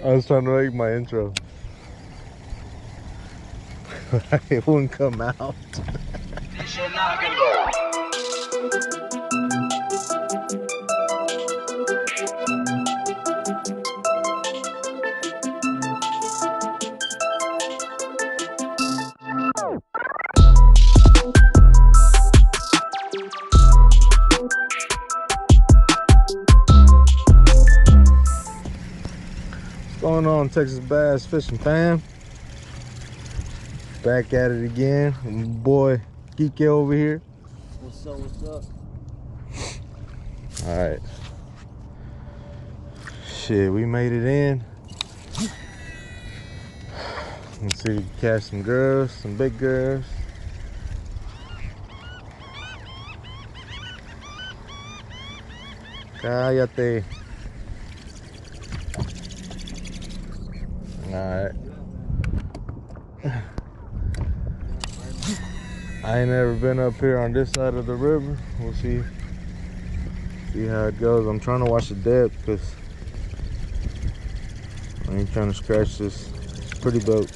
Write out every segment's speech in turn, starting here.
I was trying to make my intro. It wouldn't come out. What's going on, Texas Bass Fishing fam? Back at it again. My boy Geek over here. What's up, what's up? Alright. Shit, we made it in. Let's see if we can catch some girls, some big girls. Cállate. Alright. I ain't never been up here on this side of the river. We'll see how it goes. I'm trying to watch the depth because I ain't trying to scratch this pretty boat.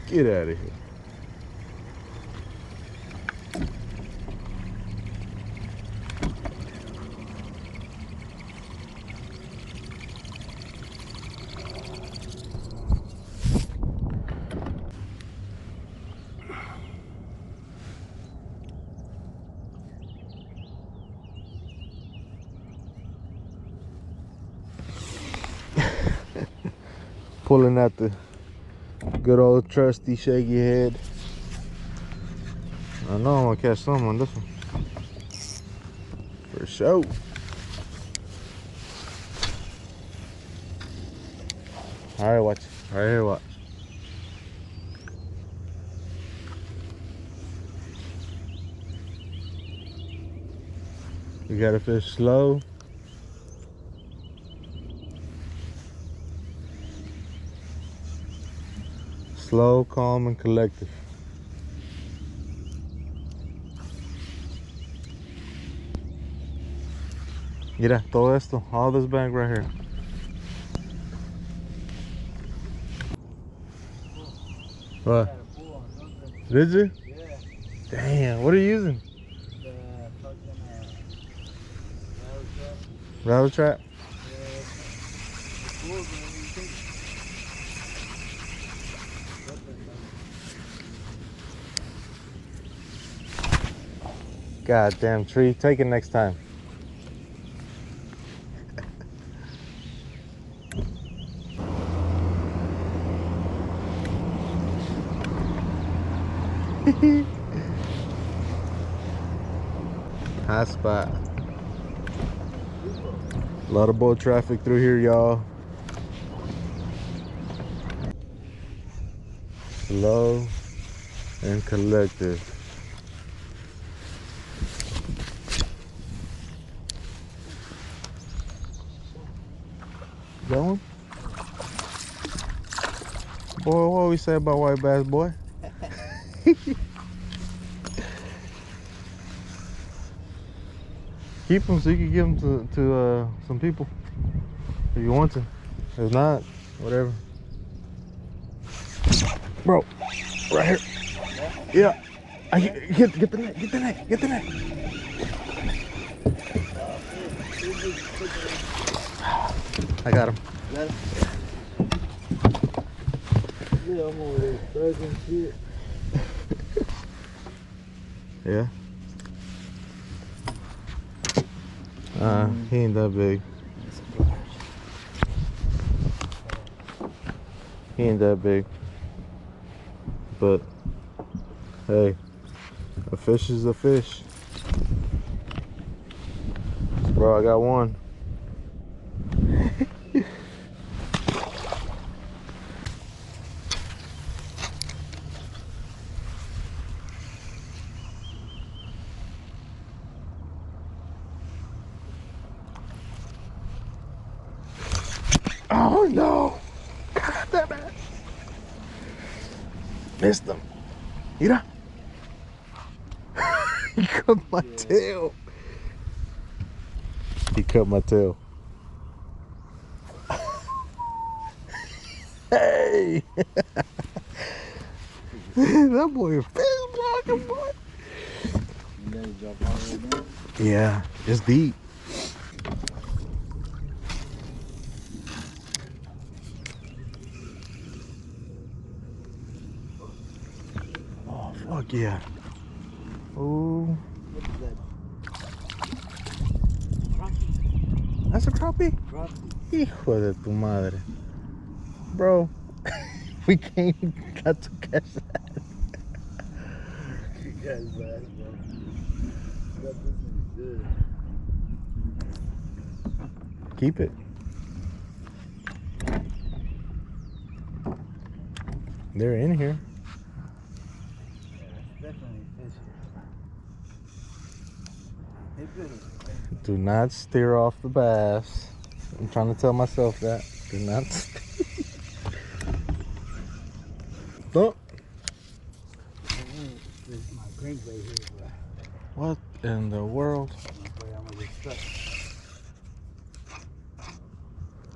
Get out of here. Pulling out the good old trusty shaky head. I know I'm gonna catch some on this one. For sure. Alright, watch. Right here, watch. You gotta fish slow. Slow, calm, and collective. Mira, todo esto, all this bag right here. What? Did you? Yeah. Damn, what are you using? The fucking Rattle trap? Goddamn tree, take it next time. High spot. A lot of boat traffic through here, y'all. Slow and collective. Going? Boy, what we say about white bass, boy? Keep them so you can give them to some people if you want to. If not, whatever. Bro, right here. Yeah. Get the net, get the net, get the net. I got him. Got him? Yeah, I'm over there thugging shit. Yeah. He ain't that big. He ain't that big. But hey, a fish is a fish. Bro, I got one. Oh no! God damn it! Missed him. Mira. He cut my tail. He cut my tail. Hey! That boy is fish blocking, boy. You let it drop all the way down? Yeah, it's deep. Oh, fuck yeah. Oh, What is that? that's a crappie? Crappie. Hijo de tu madre. Bro, we can't got to catch that. You guys bad, bro. That this is good. Keep it. They're in here. Yeah, that's definitely fish here. Hey, Billy. Do not steer off the bass. I'm trying to tell myself that. Do not steer. Oh. This is my crankbait here, bro. What in the world? I'm afraid I'm gonna get stuck.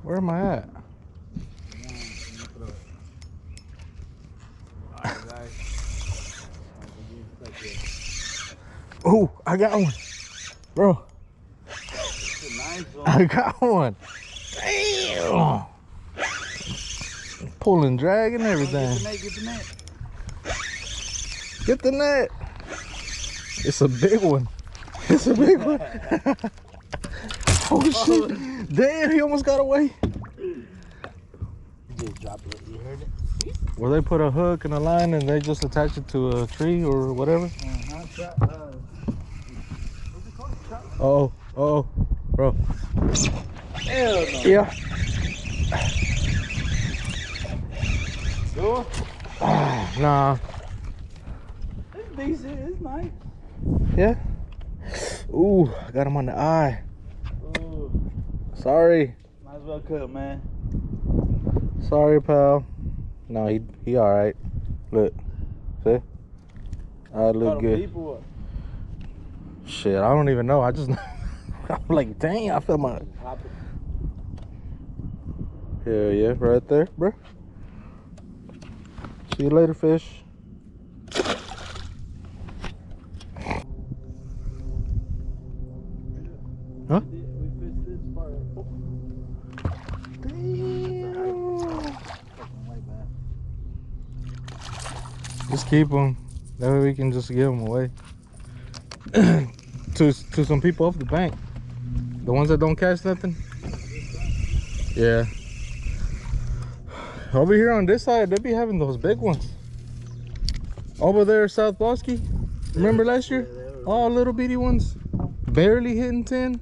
Where am I at? Alright, guys. I'm gonna get stuck here. Oh, I got one. Bro, It's a nice one. I got one. Damn. Pulling, drag, and everything. Get the net. Get the net. It's a big one. It's a big one. Oh shit. Damn, he almost got away. You just dropped it. You heard it? Where they put a hook and a line and they just attach it to a tree or whatever. What's it called? Oh, bro. Hell no. Yeah. Sure. Nah. It's decent. It's nice. Yeah. Ooh, I got him on the eye. Ooh. Sorry. Might as well cut, man. Sorry, pal. No, he all right. Look, see? I look good. People. Shit, I don't even know. I just, I'm like, dang, I feel my. Hell yeah, right there, bro. See you later, fish. Huh? We fished this part. Damn. Just keep them. That way we can just give them away to some people off the bank. The ones that don't catch nothing. Yeah. Over here on this side, they be having those big ones. Over there, South Bosque. Remember last year? All little bitty ones, barely hitting 10.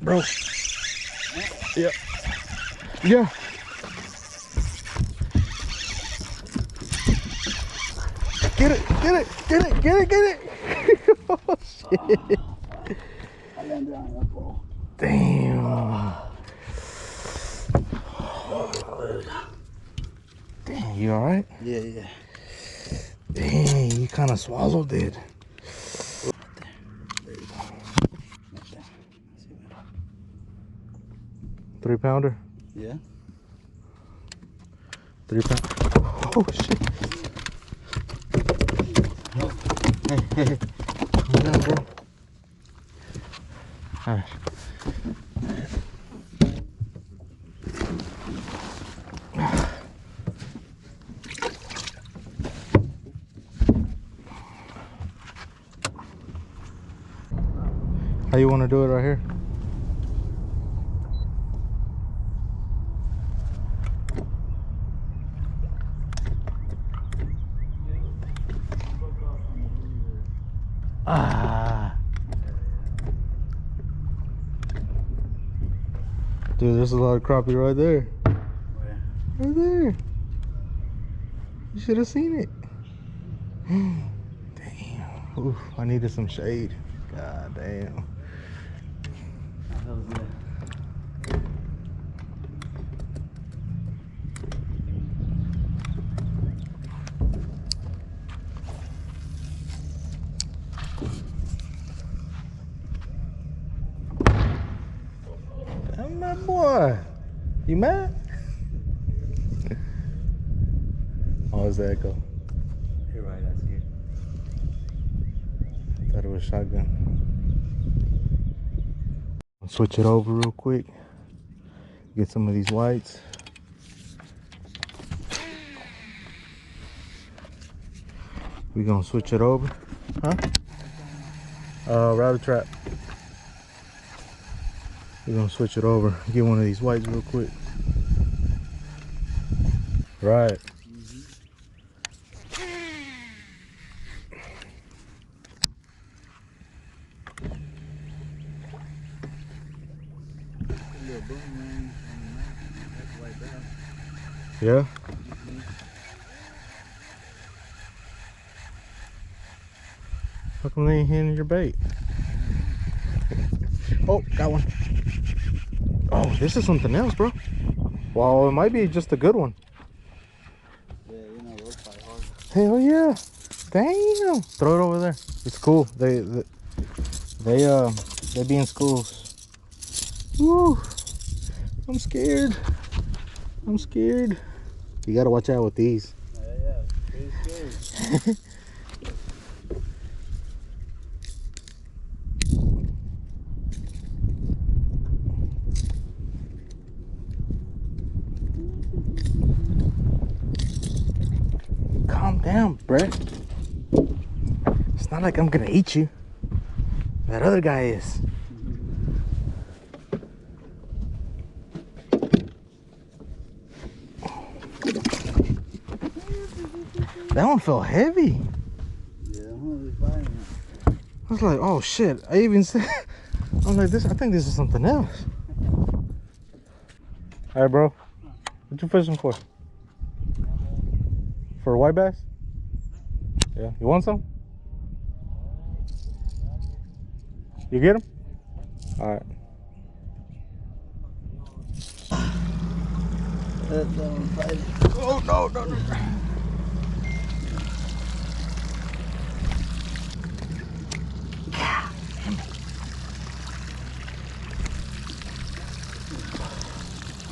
Bro. Yeah. Yeah. Get it, get it, get it, get it, get it. Oh, shit. I got down that pole. Damn. Damn, you all right? Yeah, yeah. Dang, you kind of swallowed it. There you go. Right there. See that? 3-pounder? Yeah. 3-pound. Oh shit. Hey. Calm down, bro. Alright. How you want to do it right here? Ah. Dude, there's a lot of crappie right there. Where? Right there. You should have seen it. Damn. Oof, I needed some shade. God damn. That was good. Damn, my boy. You mad? Oh, it's the echo. You're right, that's good. Thought it was shotgun. I'll switch it over real quick. Get some of these whites. We gonna switch it over. Huh? Rabbit trap. We're gonna switch it over. Get one of these whites real quick. Right. Yeah. How come they ain't hitting your bait? Oh, got one. Oh, this is something else, bro. Well, it might be just a good one. Yeah, you know, those fight hard. Hell yeah. Damn. Throw it over there. It's cool. They be in schools. Woo. I'm scared. I'm scared. You gotta watch out with these. Yeah, pretty scary. Calm down, Brett. It's not like I'm gonna eat you. That other guy is. That one felt heavy. Yeah, I'm really fighting. I was like, oh shit. I even said, I'm like, I think this is something else. All right, bro. What you fishing for? For a white bass? Yeah. You want some? You get him? All right. That one fighting. Oh, no, no, no.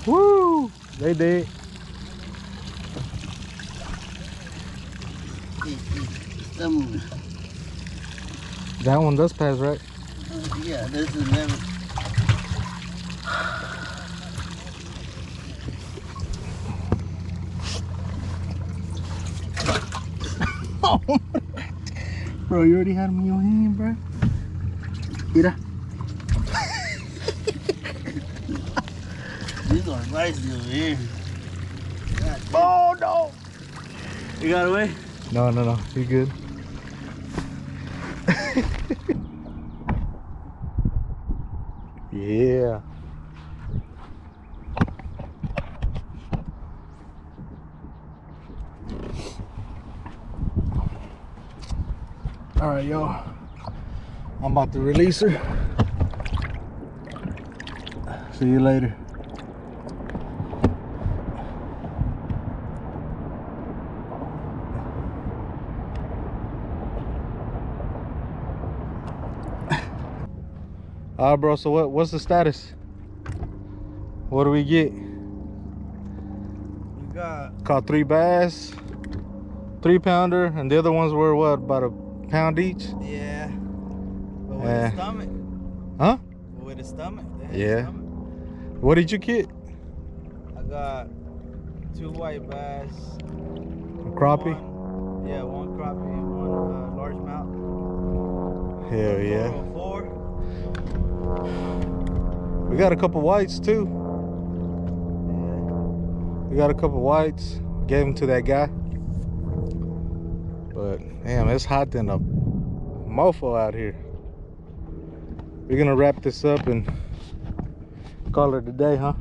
Woo! They did. Still moving. That one does pass, right? Yeah, this is never. Oh, bro, you already had him in your hand, bro. Mira. These are spicy over here. Oh, no. You got away? No, no, no. You good? Yeah. All right, y'all. I'm about to release her. See you later. All right, bro. So what's the status? What do we get? We got Caught 3 bass, 3-pounder, and the other ones were what, about a pound each? yeah. But with Eh. the stomach. Huh? But with the stomach. They had Yeah. Stomach. What did you get? I got 2 white bass. A crappie? One crappie and one largemouth. Hell yeah. Total of 4. We got a couple whites too. We got a couple whites. Gave them to that guy. But damn, it's hot than a mofo out here. We're gonna wrap this up and Call it a day, huh?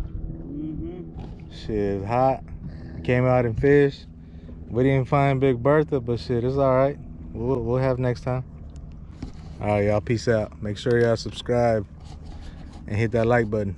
Shit, it's hot. Came out and fished. We didn't find Big Bertha, but shit, it's all right. We'll have next time. All right, y'all. Peace out. Make sure y'all subscribe and hit that like button.